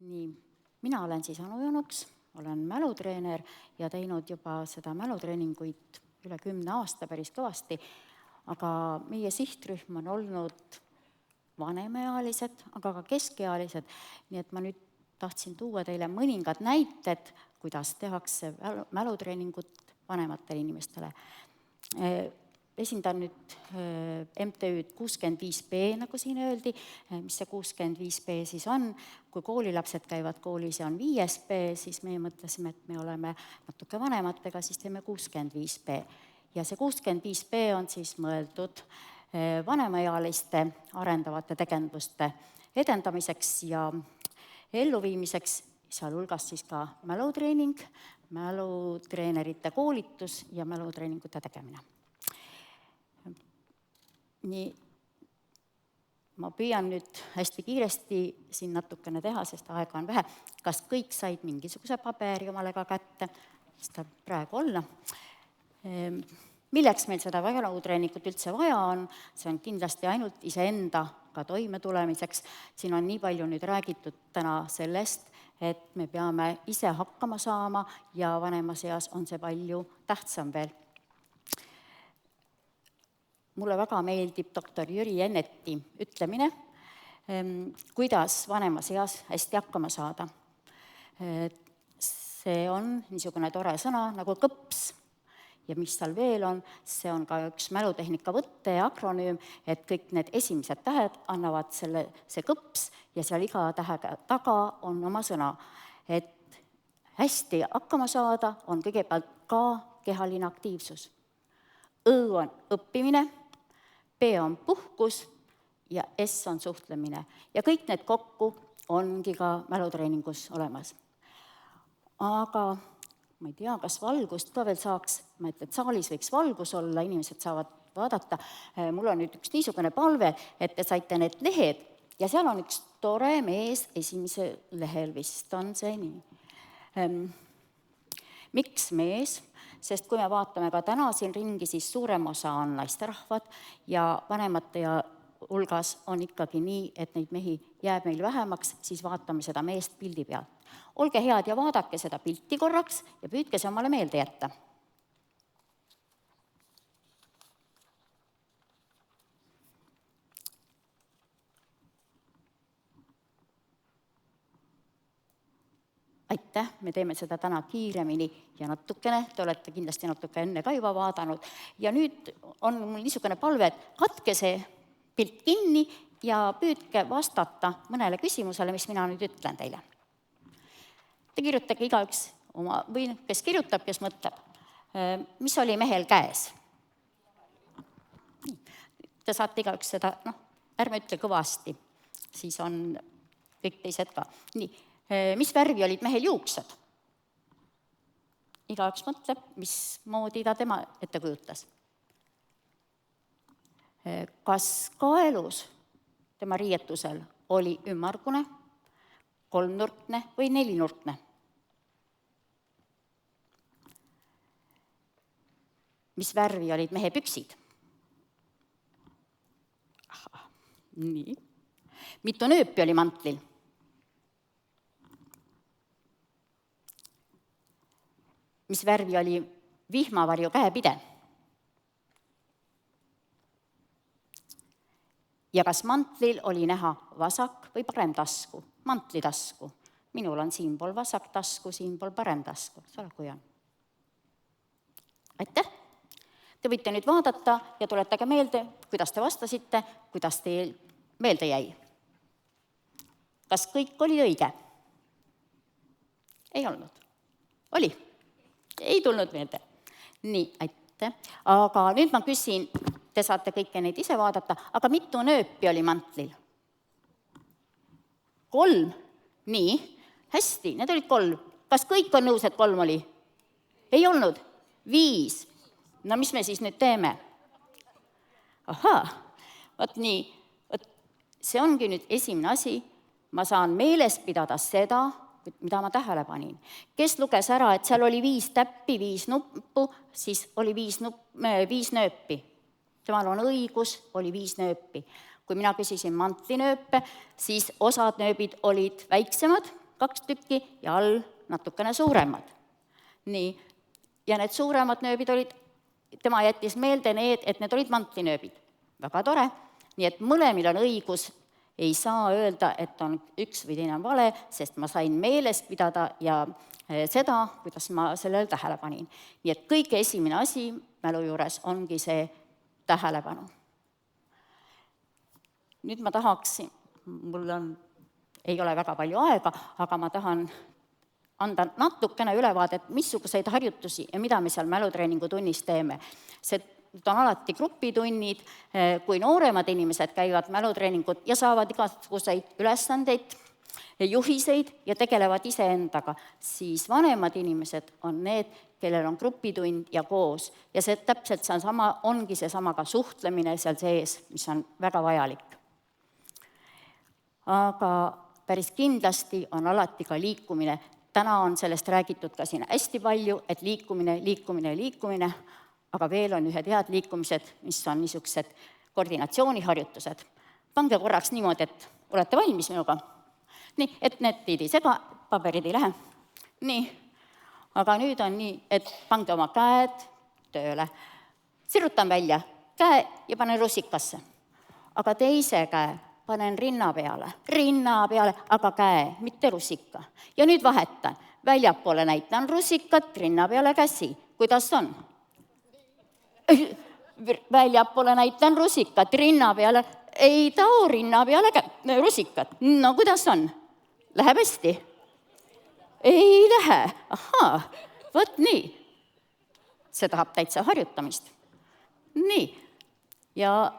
Nii, mina olen siis Anu Jonuks, olen mälutreener ja teinud juba seda mälutreeninguid üle 10 aasta päris kõvasti, aga meie sihtrühm on olnud vanemaealised, aga ka keskealised, nii et ma nüüd tahtsin tuua teile mõningad näited, kuidas tehakse mälutreeningut vanematele inimestele. Esindan nüüd MTÜ-d 65B, nagu siin öeldi, mis see 65B siis on. Kui koolilapsed käivad koolis ja on 5B, siis meie mõtlesime, et me oleme natuke vanematega, siis teeme 65B. Ja see 65B on siis mõeldud vanemaealiste arendavate tegevuste edendamiseks ja elluviimiseks, sealhulgas siis ka mälutreening, mälutreenerite koolitus ja mälutreeningute tegemine. Nii, ma püüan nüüd hästi kiiresti siin natukene teha, sest aega on vähe. Kas kõik said mingisuguse paberi omale ka kätte? Seda praegu olla. Milleks meil seda mälutreeningut üldse vaja on? See on kindlasti ainult iseendaga toime tulemiseks. Siin on nii palju nüüd räägitud täna sellest, et me peame ise hakkama saama ja vanemas eas on see palju tähtsam veel. Mulle väga meeldib doktor Jüri Enneti ütlemine, kuidas vanemas eas hästi hakkama saada. See on niisugune tore sõna nagu kõps. Ja mis seal veel on, see on ka üks mälutehnika võtte ja akronüüm, et kõik need esimesed tähed annavad see kõps ja seal iga tähe taga on oma sõna. Et hästi hakkama saada on kõigepealt ka kehaline aktiivsus. Õ on õppimine, P on puhkus ja S on suhtlemine. Ja kõik need kokku ongi ka mälutreeningus olemas. Aga ma ei tea, kas valgust ka veel saaks, et saalis võiks valgus olla, inimesed saavad vaadata. Mul on nüüd üks niisugune palve, et te saite need lehed ja seal on üks tore mees esimese lehel, vist on see nii. Miks mees? Sest kui me vaatame ka täna siin ringi, siis suurem osa on naisterahvad ja vanemate hulgas on ikkagi nii, et neid mehi jääb meil vähemaks, siis vaatame seda meest pildi pealt. Olge head ja vaadake seda pilti korraks ja püüdke see omale meelde jätta. Aitäh, me teeme seda täna kiiremini ja natukene, te olete kindlasti natuke enne ka juba vaadanud. Ja nüüd on mul niisugune palve, et katke see pilt kinni ja püüdke vastata mõnele küsimusele, mis mina nüüd ütlen teile. Te kirjutage igaüks oma, või kes kirjutab, kes mõtleb, mis oli mehel käes. Te saate igaüks seda, ärme ütle kõvasti, siis on kõik teised ka. Nii. Mis värvi olid mehel juuksed? Igaüks mõtleb, mismoodi ta tema ette kujutas. Kas kaelus tema riietusel oli ümmargune, kolmnurkne või nelinurkne? Mis värvi olid mehe püksid? Nii. Mitu nööpi oli mantlil? Mis värvi oli vihmavarju käepide? Ja kas mantlil oli näha vasak või parem tasku, mantlitasku? Minul on siinpool vasak tasku, siinpool parem tasku. Kui on. Aitäh! Te võite nüüd vaadata ja tuletage meelde, kuidas te vastasite, kuidas teil meelde jäi. Kas kõik oli õige? Ei olnud. Oli? Ei tulnud meelde. Nii, aitäh. Aga nüüd ma küsin, te saate kõike neid ise vaadata, aga mitu nööpi oli mantlil? 3. Nii, hästi, need olid 3. Kas kõik on nõus, et 3 oli? Ei olnud? 5. No mis me siis nüüd teeme? Ahaa, võt nii, see ongi nüüd esimene asi, ma saan meeles pidada seda, mida ma tähele panin. Kes luges ära, et seal oli 5 täppi, 5 nuppu, siis oli 5 nööpi. Temal on õigus, oli 5 nööpi. Kui mina küsisin mantlinööpe, siis osad nööbid olid väiksemad, 2 tükki ja all natukene suuremad. Nii, ja need suuremad nööbid olid, tema jättis meelde need, et need olid mantlinööbid. Väga tore, nii et mõlemil on õigus, ei saa öelda, et on üks või teine on vale, sest ma sain meeles pidada ja seda, kuidas ma sellele tähele panin. Nii et kõige esimene asi mälu juures ongi see tähelepanu. Nüüd ma tahaksin, ei ole väga palju aega, aga ma tahan anda natukene ülevaadet, missuguseid harjutusi ja mida me seal mälutreeningu tunnis teeme. See on alati grupitunnid, kui nooremad inimesed käivad mälutreeningut ja saavad igasuguseid ülesandeid, juhiseid ja tegelevad iseendaga, siis vanemad inimesed on need, kellel on grupitund ja koos. Ja see täpselt ongi seesama ka suhtlemine seal sees, mis on väga vajalik. Aga päris kindlasti on alati ka liikumine. Täna on sellest räägitud ka siin hästi palju, et liikumine, aga veel on ühed head liikumised, mis on niisugused koordinatsiooniharjutused. Pange korraks niimoodi, et olete valmis minuga. Nii, et need ei sega, paberid ei lähe. Nii, aga nüüd on nii, et pange oma käed tööle. Sirutan välja käe ja panen rusikasse. Aga teise käe panen rinna peale, aga käe, mitte rusika. Ja nüüd vahetan. Väljapoole näitan rusikat, rinna peale käsi. Kuidas on? Väljapoole näitan rusikat, rinna peale, ei tao rinna peale rusikat. No kuidas on? Läheb hästi? Ei lähe. Ahaa, võt nii. See tahab täitsa harjutamist. Nii. Ja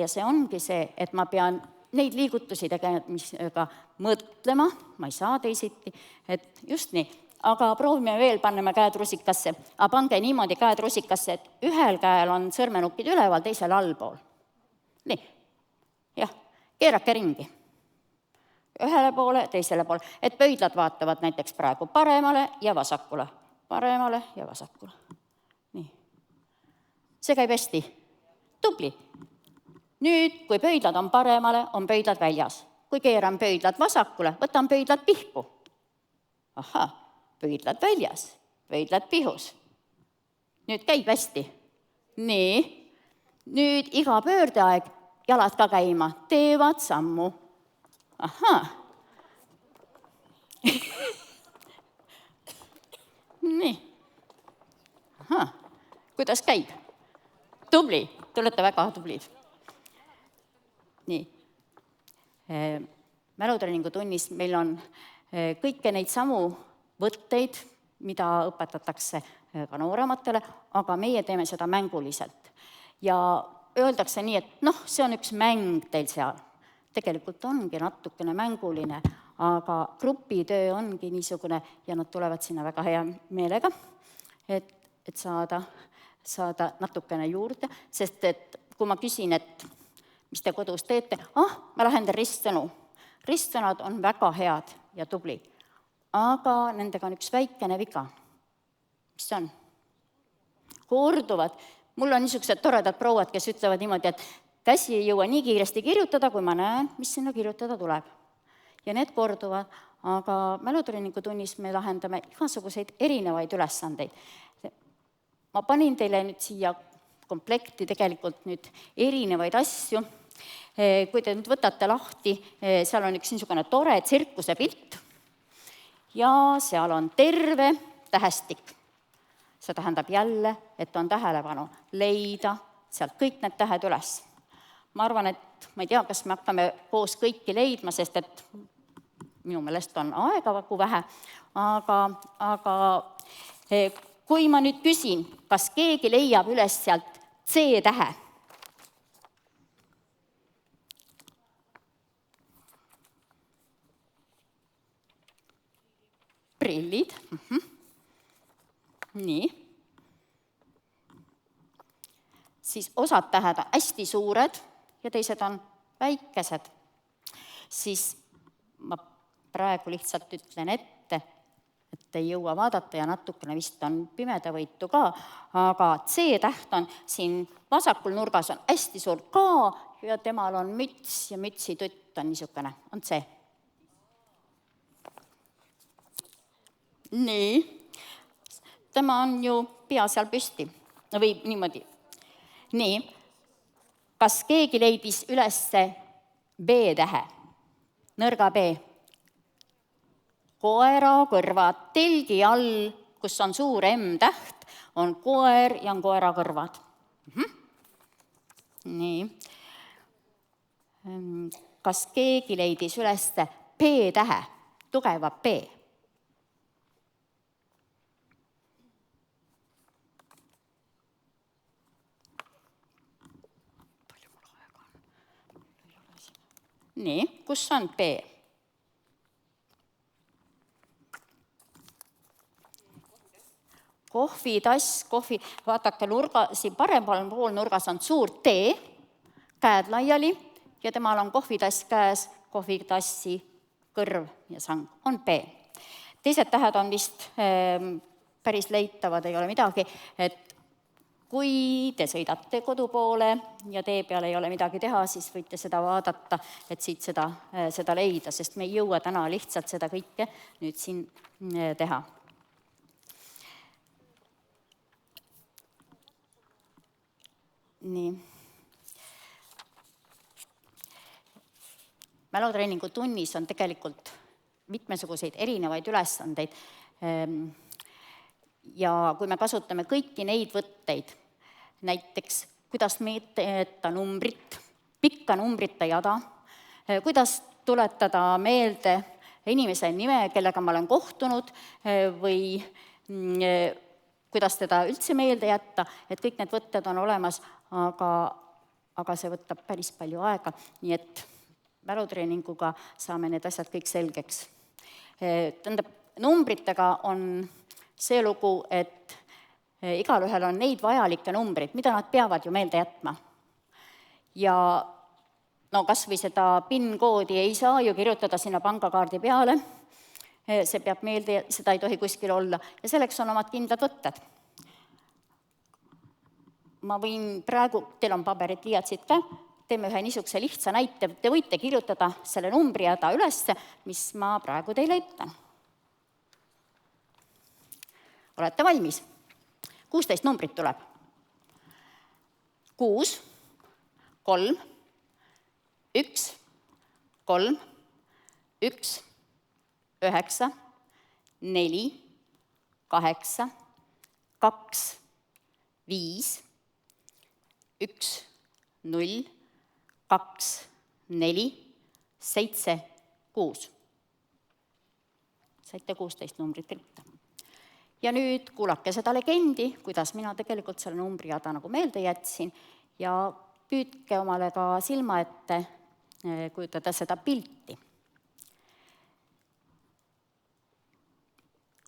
see ongi see, et ma pean neid liigutusi tegemisega mõtlema, ma ei saa teisiti, et just nii. Aga proovime veel, paneme käed rusikasse. Aga pange niimoodi käed rusikasse, et ühel käel on sõrmenukid üleval, teisel allpool. Nii, jah, keerake ringi. Ühele poole, teisele poole. Et pöidlad vaatavad näiteks praegu paremale ja vasakule. Paremale ja vasakule. Nii. See käib hästi. Tubli. Nüüd, kui pöidlad on paremale, on pöidlad väljas. Kui keeran pöidlad vasakule, võtan pöidlad pihku. Ahaa, pöidlad väljas, pöidlad pihus. Nüüd käib hästi. Nii, nüüd iga pöördeaeg jalad ka käima, teevad sammu. Ahaa. Nii. Ahaa, kuidas käib? Tubli, te olete väga tublid. Nii, mälutreeningu tunnis meil on kõike neid samu võtteid, mida õpetatakse ka noorematele, aga meie teeme seda mänguliselt. Ja öeldakse nii, et see on üks mäng teil seal. Tegelikult ongi natukene mänguline, aga grupitöö ongi niisugune ja nad tulevad sinna väga hea meelega, et saada natukene juurde, sest et kui ma küsin, et mis te kodus teete? Ma lahendan ristsõnu. Ristsõnad on väga head ja tubli, aga nendega on üks väikene viga. Mis see on? Korduvad. Mul on niisugused toredad prouad, kes ütlevad niimoodi, et käsi ei jõua nii kiiresti kirjutada, kui ma näen, mis sinna kirjutada tuleb. Ja need korduvad, aga mälutreeningu tunnis me lahendame igasuguseid erinevaid ülesandeid. Ma panin teile nüüd siia komplekti tegelikult nüüd erinevaid asju. Kui te nüüd võtate lahti, seal on üks niisugune tore tsirkuse pilt ja seal on terve tähestik. See tähendab jälle, et on tähelepanu leida sealt kõik need tähed üles. Ma arvan, et ma ei tea, kas me hakkame koos kõiki leidma, sest et minu meelest on aega väga vähe, aga kui ma nüüd küsin, kas keegi leiab üles sealt C-tähe, prillid. Nii. Siis osad tähed on hästi suured ja teised on väikesed. Siis ma praegu lihtsalt ütlen ette, et ei jõua vaadata ja natukene vist on pimedavõitu ka, aga C-täht on siin vasakul nurgas on hästi suur K ja temal on müts ja mütsi tutt on niisugune, on C. nii, tema on ju pea seal püsti või niimoodi. Nii, kas keegi leidis ülesse B-tähe, nõrga B? Koera kõrvad, telgi all, kus on suur M-täht, on koer ja on koera kõrvad. Nii. Kas keegi leidis ülesse P-tähe, tugeva P? Nii, kus on P? Kohvitass, vaadake siin paremal pool nurgas on suur T, käed laiali ja temal on kohvitass käes, kohvitassi kõrv ja sang on P. Teised tähed on vist päris leitavad, ei ole midagi, et kui te sõidate kodu poole ja tee peal ei ole midagi teha, siis võite seda vaadata, et siit seda leida, sest me ei jõua täna lihtsalt seda kõike nüüd siin teha. Nii. Mälutreeningu tunnis on tegelikult mitmesuguseid erinevaid ülesandeid ja kui me kasutame kõiki neid võtteid, näiteks kuidas mõõta numbrit, pikka numbrite jada, kuidas tuletada meelde inimese nime, kellega ma olen kohtunud või kuidas teda üldse meelde jätta, et kõik need võtted on olemas, aga see võtab päris palju aega, nii et mälutreeninguga saame need asjad kõik selgeks. Tähendab, numbritega on see lugu, et igalühel on neid vajalikke numbreid, mida nad peavad ju meelde jätma. Ja no kas või seda PIN-koodi ei saa ju kirjutada sinna pangakaardi peale, see peab meelde, seda ei tohi kuskil olla ja selleks on omad kindlad võtted. Ma võin praegu, teil on paberid, liiatsid ka, teeme ühe niisuguse lihtsa näite, te võite kirjutada selle numbri jada ülesse, mis ma praegu teile ütlen. Olete valmis? 16 numbrit tuleb. 6, 3, 1, 3, 1, 9, 4, 8, 2, 5, 1, 0, 2, 4, 7, 6. Saite 16 numbrit kirjutada. Ja nüüd kuulake seda legendi, kuidas mina tegelikult selle numbriada nagu meelde jätsin ja püüdke omale ka silma ette kujutada seda pilti.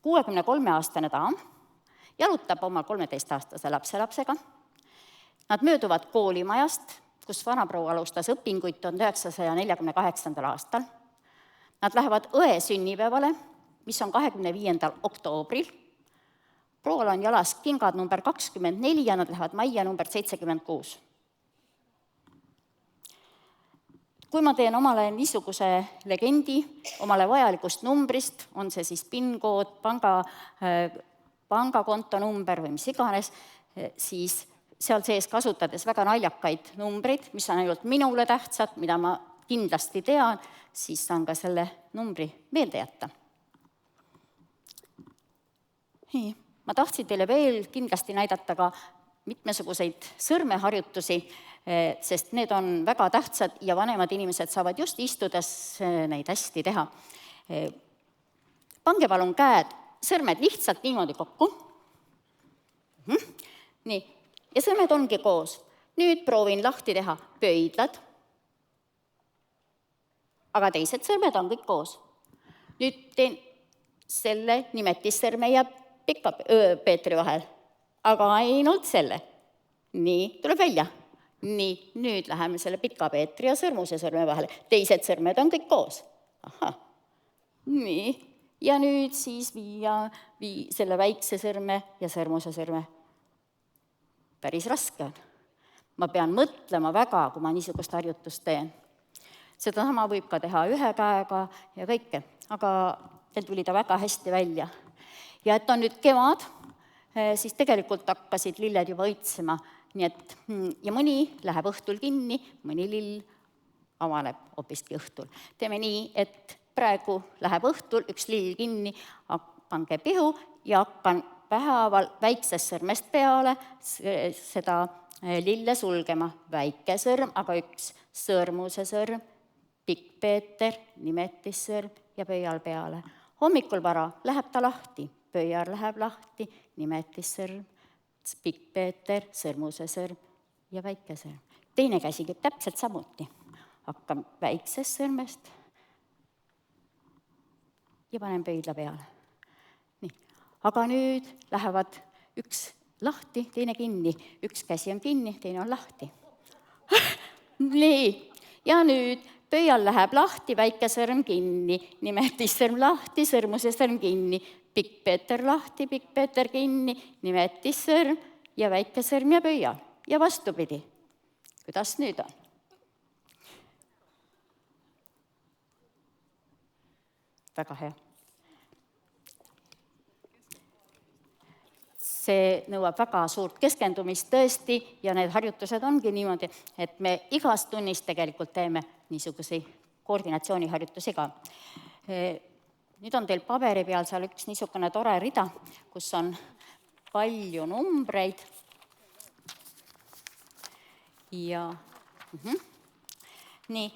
63-aastane daam jalutab oma 13-aastase lapselapsega. Nad mööduvad koolimajast, kus vanaproua alustas õpinguid 1948. aastal. Nad lähevad õe sünnipäevale, mis on 25. oktoobril. Proual on jalas kingad number 24 ja nad lähevad majja number 76. Kui ma teen omale niisuguse legendi, omale vajalikust numbrist, on see siis PIN-kood, pangakonto number või mis iganes, siis seal sees kasutades väga naljakaid numbreid, mis on ainult minule tähtsad, mida ma kindlasti tean, siis saan ka selle numbri meelde jätta. Ma tahtsin teile veel kindlasti näidata ka mitmesuguseid sõrmeharjutusi, sest need on väga tähtsad ja vanemad inimesed saavad just istudes neid hästi teha. Pange palun käed, sõrmed lihtsalt niimoodi kokku. Nii, ja sõrmed ongi koos. Nüüd proovin lahti teha pöidlad, aga teised sõrmed on kõik koos. Nüüd teen selle nimetissõrme ja pika Peetri vahel, aga ainult selle. Nii, tuleb välja. Nii, nüüd läheme selle pika Peetri ja sõrmuse sõrme vahele. Teised sõrmed on kõik koos. Aha. Nii, ja nüüd siis viia selle väikse sõrme ja sõrmuse sõrme. Päris raske on. Ma pean mõtlema väga, kui ma niisugust harjutust teen. Seda sama võib ka teha ühe käega ja kõike, aga teil tuli ta väga hästi välja. Ja et on nüüd kevad, siis tegelikult hakkasid lilled juba õitsema, nii et ja mõni läheb õhtul kinni, mõni lill avaneb hoopiski õhtul. Teeme nii, et praegu läheb õhtul üks lill kinni, pange pihu ja hakkan vähehaaval väiksest sõrmest peale seda lille sulgema. Väike sõrm, aga üks sõrmuse sõrm, pikkpeeter, nimetissõrm ja pöial peale. Hommikul vara läheb ta lahti, pöial läheb lahti, nimetissõrm, pikkpeeter, sõrmuse sõrm ja väike sõrm. Teine käsi käib täpselt samuti. Hakkan väiksest sõrmest ja panen pöidla peale. Nii. Aga nüüd lähevad üks lahti, teine kinni. Üks käsi on kinni, teine on lahti. Nii. Ja nüüd pöial läheb lahti, väike sõrm kinni, nimetissõrm lahti, sõrmuse sõrm kinni, pikkpeeter lahti, pikkpeeter kinni, nimetissõrm ja väike sõrm ja pöial. Ja vastupidi. Kuidas nüüd on? Väga hea. See nõuab väga suurt keskendumist tõesti ja need harjutused ongi niimoodi, et me igas tunnis tegelikult teeme niisuguse koordinatsiooniharjutusi ka. Nüüd on teil paberi peal seal üks niisugune tore rida, kus on palju numbreid ja nii.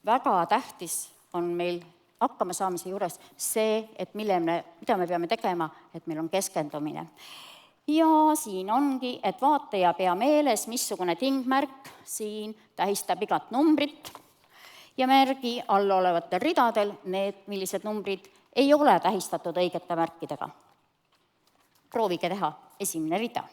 Väga tähtis on meil hakkama saamise juures see, et mida me peame tegema, et meil on keskendumine. Ja siin ongi, et vaataja pea meeles, missugune tingmärk siin tähistab igat numbrit ja märgi all olevatel ridadel need, millised numbrid ei ole tähistatud õigete märkidega. Proovige teha esimene rida.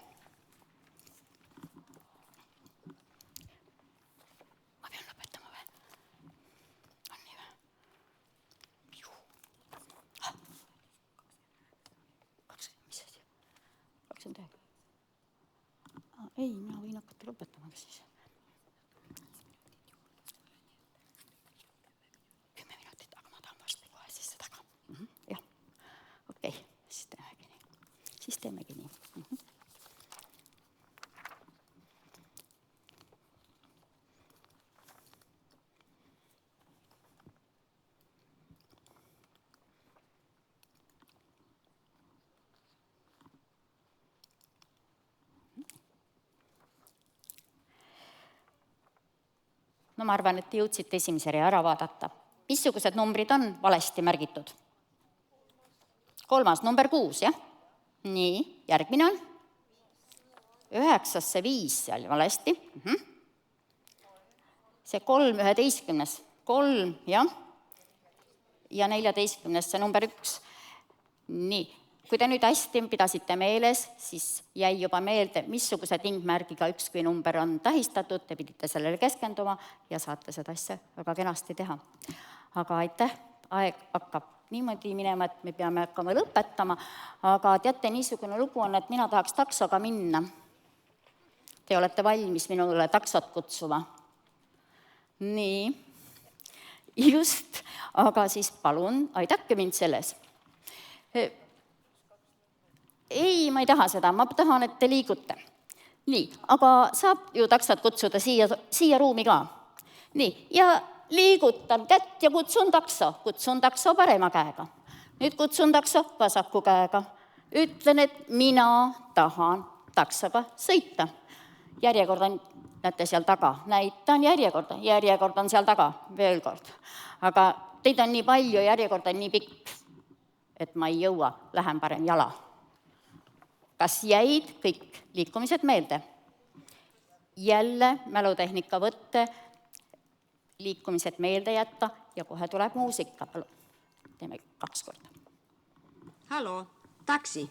Ei, mina võin hakata lõpetama siis. 10 minutit, aga ma tahan varsti kohe siis seda ka. Jah, okei, siis teemegi nii. No ma arvan, et te jõudsite esimese rea ära vaadata. Missugused numbrid on valesti märgitud? 3, number 6, jah? Nii, järgmine on? 9, 5 seal valesti. See 3, 11, 3, jah? Ja 14, see number 1. Nii, kui te nüüd hästi pidasite meeles, siis jäi juba meelde, missuguse tingmärgiga ükski number on tähistatud, te pidite sellele keskenduma ja saate seda asja väga kenasti teha. Aga aitäh, aeg hakkab niimoodi minema, et me peame hakkama lõpetama, aga teate, niisugune lugu on, et mina tahaks taksoga minna. Te olete valmis minule taksot kutsuma? Nii, just, aga siis palun, aidake mind selles. Ei, ma ei taha seda, ma tahan, et te liigute. Nii, aga saab ju taksot kutsuda siia ruumi ka. Nii, ja liigutan kätt ja kutsun takso parema käega. Nüüd kutsun takso vasaku käega. Ütlen, et mina tahan taksoga sõita. Järjekord on, näete seal taga, näitan järjekord on seal taga, veel kord. Aga teid on nii palju, järjekord on nii pikk, et ma ei jõua, lähen parem jala. Kas jäid kõik liikumised meelde? Jälle mälutehnika võtte, liikumised meelde jätta ja kohe tuleb muusika. Teeme 2 korda. Hallo, taksi.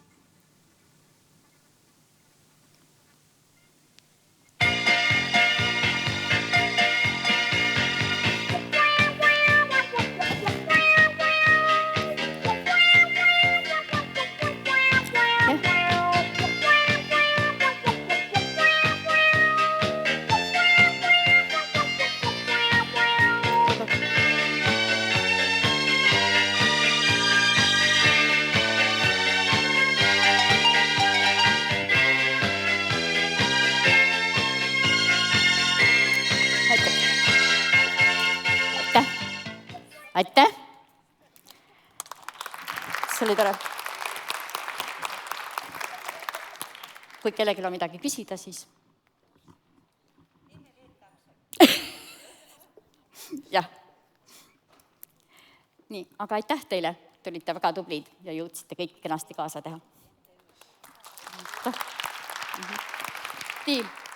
aitäh! See oli tore. Kui kellelgi on midagi küsida, siis... jah. Nii, aga aitäh teile, te olite väga tublid ja jõudsite kõik kenasti kaasa teha. Nii.